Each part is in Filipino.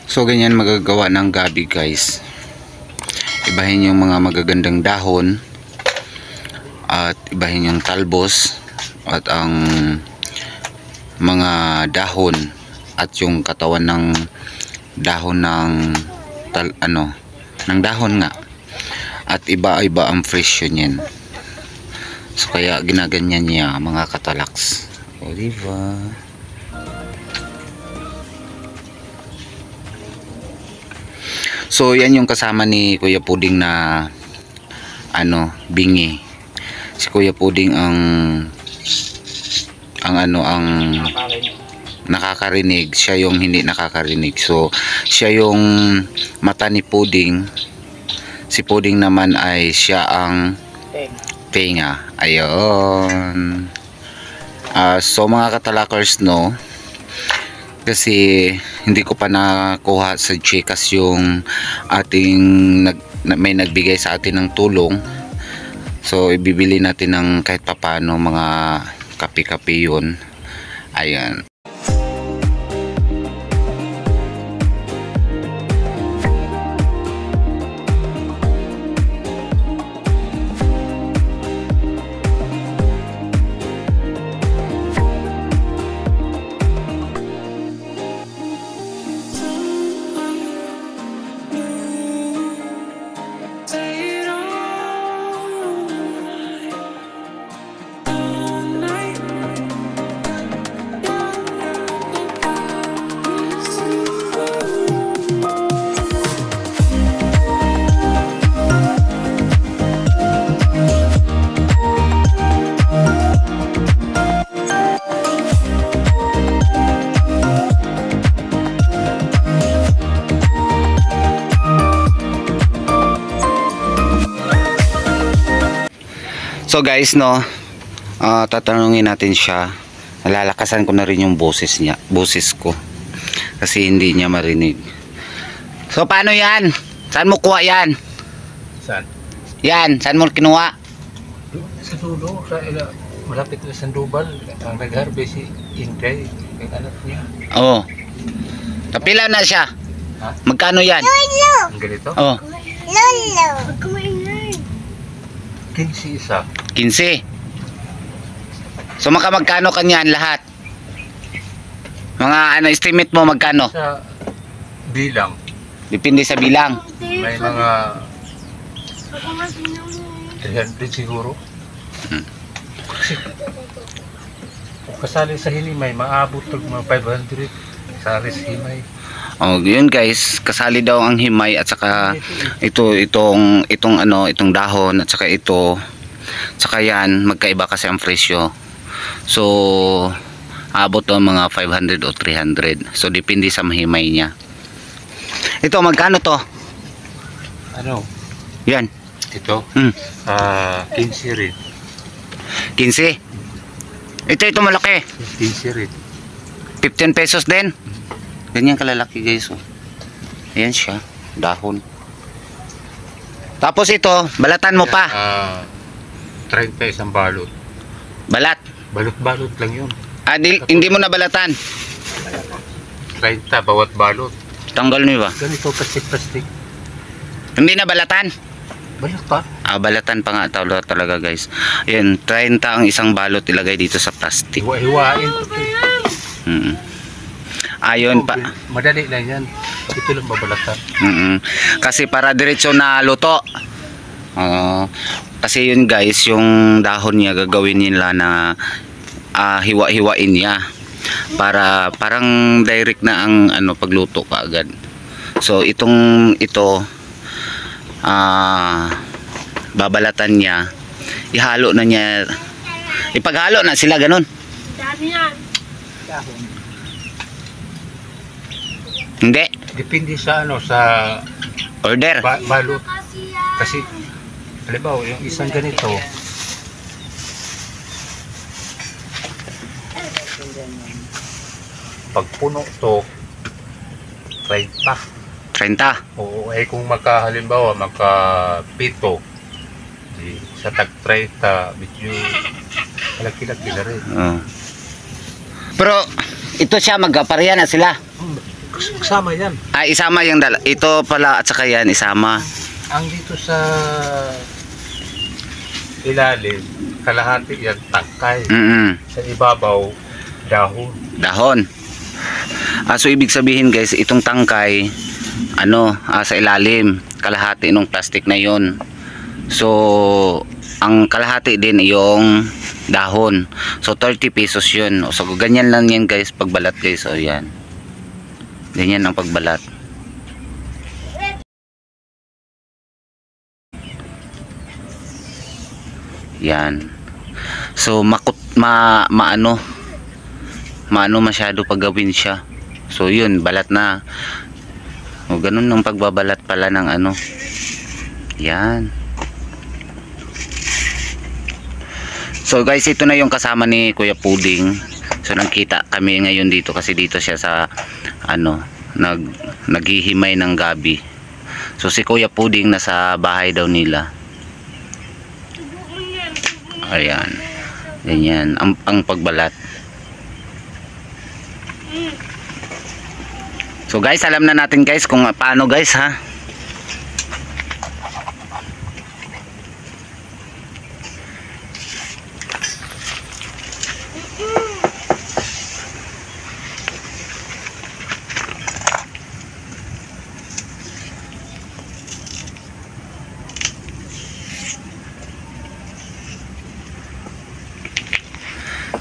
So ganyan magagawa ng gabi guys. Ibahin yung mga magagandang dahon at ibahin yung talbos at ang mga dahon at yung katawan ng dahon ng ng dahon nga, at iba-iba ang presyo niyan. So kaya ginaganyan niya mga katalaks. O diba? So yan yung kasama ni Kuya Puding na bingi. Si Kuya Puding ang nakakarinig, siya yung hindi nakakarinig. So siya yung mata ni Puding, si Puding naman ay siya ang tenga. Ayun. So mga katalakers, no, kasi hindi ko pa nakuha sa Gcash yung ating may nagbigay sa atin ng tulong. So ibibili natin ng kahit papano mga kape-kape yun. Ayan. So guys, no, tatanungin natin siya. Nalalakasan ko na rin yung boses ko kasi hindi niya marinig. So paano yan? Saan mo kuha yan? Saan? Yan, saan mo kinuha? Sa dulo, malapit na Sandoval. Ang nag-harvest si Inday, yung anak niya. Oo. Kapila na siya? Ha? Magkano yan? Ang ganito? Oo. Lolo. 15 isa. 15. So magkano kanyan lahat? Mga estimate mo magkano? Sa bilang, Depende sa bilang. may mga 300 siguro. Kasi kung kasali sa Hinimay, maabot ng mga 500 sa Aris Himay. Oh, yun guys, kasali daw ang himay at saka itong dahon at saka ito. Saka yan, magkaiba kasi ang presyo. So abot ng mga 500 o 300. So depende sa himay niya. Ito magkano to? Ano? Yan. Ito? 15 rin. 15. Ito malaki. 15 rin. 15 pesos din. Ganyan kalalaki guys, oh. Ayan siya, dahon. Tapos ito, balatan mo pa. 30 isang balot. Balat. Balot-balot lang yun. Hindi mo na balatan. 30 bawat balot. Tanggal niyo ba? Ganito plastic-plastic. Hindi na balatan. Balot pa? Balatan pa nga talaga guys. Ayan, 30 ang isang balot ilagay dito sa plastic. Hiwa-hiwain. Ayon pa. Madali lang yan. Ito lang babalatan. Kasi para diretso na luto. Kasi yun guys, yung dahon niya gagawin nila na hiwa-hiwain niya para parang direct na ang pagluto kaagad. So ito babalatan niya, ihalo na niya, ipaghalo na sila ganun. Dami yan. Hindi. Depende sa sa Order. balot. Kasi halimbawa yung isang ganito, pag puno to 30. 30. Oo, kung halimbawa pito, sa tag 30 medyo malaki-laki na rin. Pero ito siya magkapareha na sila. kasama yan. Isama yung ito pala at saka yan isama. Ang dito sa ilalim, kalahati yan tangkay. Sa ibabaw, dahon. Dahon. So ibig sabihin guys, itong tangkay sa ilalim, kalahati ng plastic na yon. So ang kalahati din yung dahon. So 30 pesos yun. So ganyan lang yan guys pagbalat guys. So yan. Ganyan ang pagbalat. Yan. So maano masyado paggawin siya. So yun, balat na. O ganun ng pagbabalat pala ng Yan. So guys, ito na yung kasama ni Kuya Puding. So nagkita kami ngayon dito kasi dito siya sa naghihimay ng gabi. So si Kuya Puding nasa bahay daw nila. Ayan. Ganyan ang pagbalat. So guys, alam na natin guys kung paano guys ha.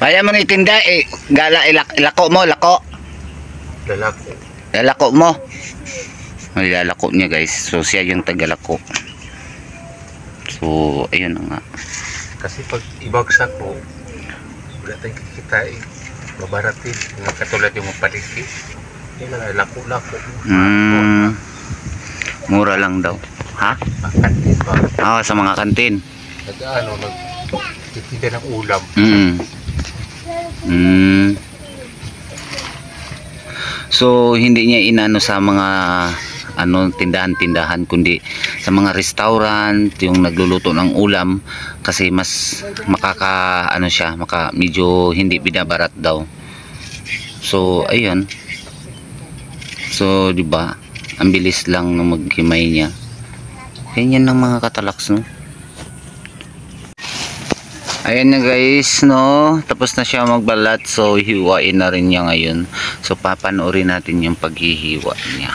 Kaya mo itinda ilako mo, lako. Lalaki. Lalako mo. Lalako niya guys. So siya yung tagalako. So ayun na nga. Kasi pag ibagsak mo, wala tayong kikitain. Mabaratin. Katulad yung paliki. Yan lang, lako-lako. Mura lang daw. Ha? Kantin ba? Sa mga kantin. Nagtitinda ng ulam. So hindi niya inano sa mga tindahan-tindahan kundi sa mga restaurant yung nagluluto ng ulam kasi mas medyo hindi binabarat daw. So ayun. So di ba? Ang bilis lang ng maghimay niya. Ganyan ng mga katalaks no. Ayan na guys no, tapos na siya magbalat, so hiwain na rin niya ngayon. So papanoorin natin yung paghihiwa niya.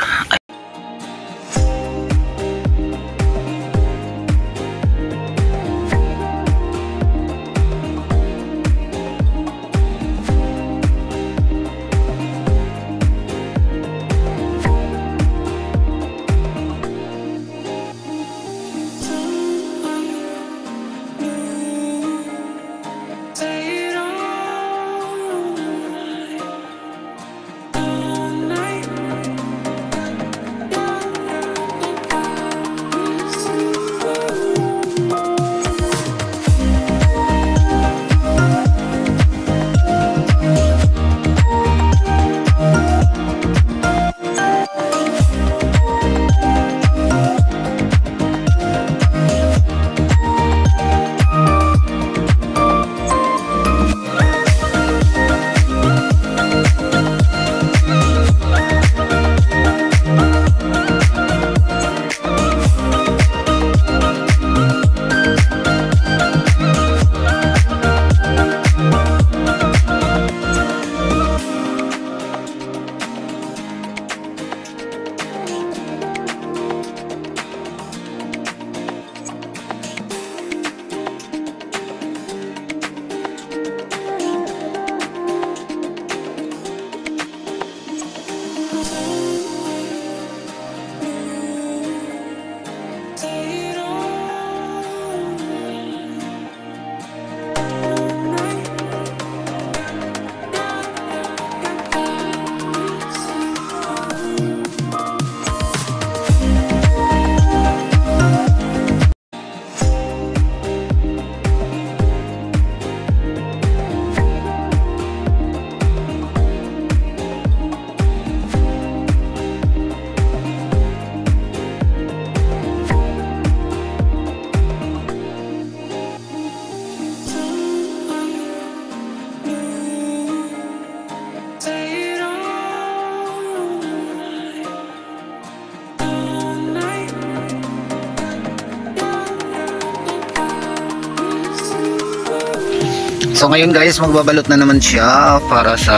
So ngayon guys, magbabalot na naman siya para sa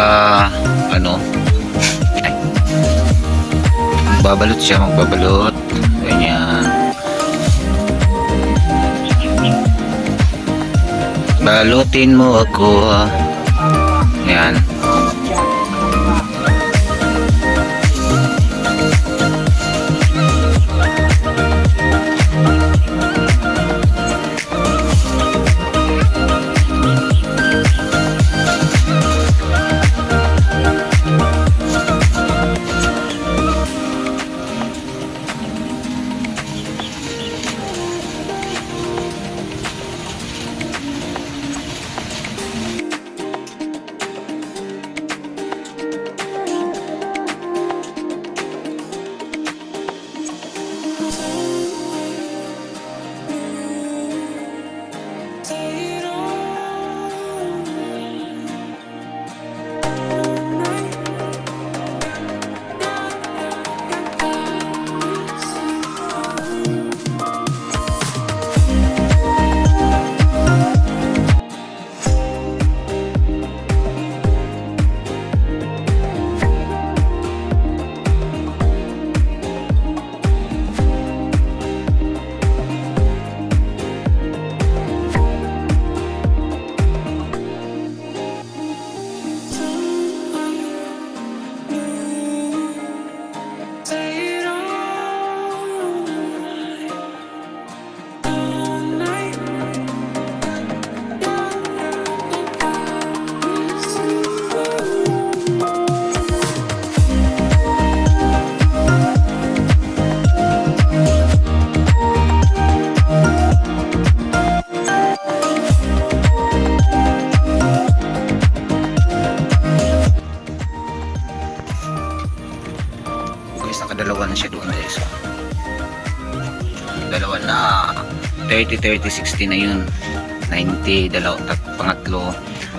ano. Ay. Magbabalot siya, magbabalot. Ganyan. Balutin mo ako. Yan. Nakadalawa na siya doon guys. Dalawa na 30, 30, 60 na yun. 90, pangatlo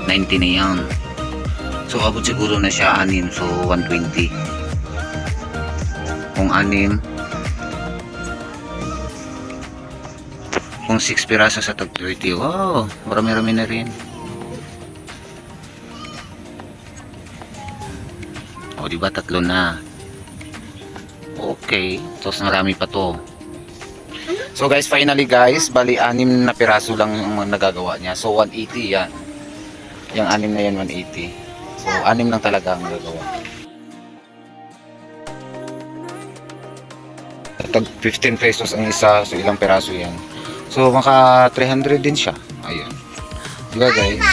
90 na yan. So abot siguro na siya 6, so 120. Kung 6, kung 6 piraso sa tag 30, wow, marami-rami na rin. O diba 3 na. Okay, tapos marami pa to. So guys, finally guys, bali 6 na piraso lang ang nagagawa niya. So 180 yan. Yung 6 na yan 180. So 6 lang talaga ang nagagawa. Tag 15 pesos ang isa, so ilang piraso yan. So maka 300 din siya. Ayun. Diba guys?